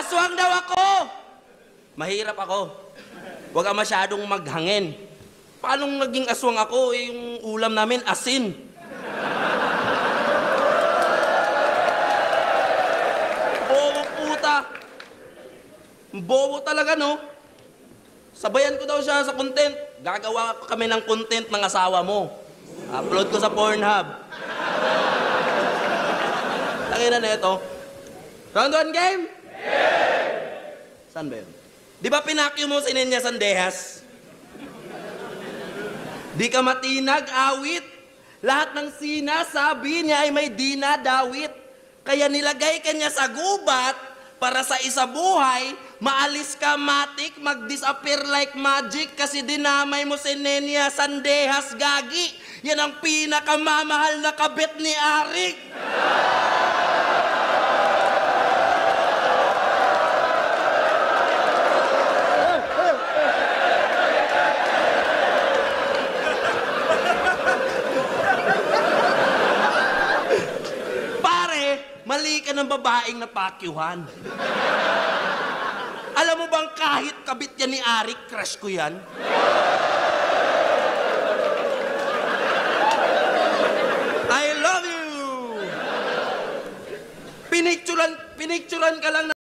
Aswang daw ako! Mahirap ako. Huwag ka masyadong maghangin. Paano naging aswang ako? Eh, yung ulam namin, asin. Bobo puta. Bobo talaga, no? Sabayan ko daw siya sa content. Gagawa kami ng content ng asawa mo. Upload ko sa Pornhub. Tangina na ito. Round 1 game? Saan ba yun? Di ba pinakyo mo si Nenya Sandehas? Di ka matinag, awit. Lahat ng sinasabi niya ay may dinadawit. Kaya nilagay ka niya sa gubat para sa isa buhay, maalis ka matik, mag-disappear like magic kasi dinamay mo si Nenya Sandehas, gagi. Yan ang pinakamamahal na kabit ni Arik. Mali ka ng babaeng napakyuhan. Alam mo bang kahit kabit yan ni Arik, crush ko yan? I love you! Pinicturan ka lang na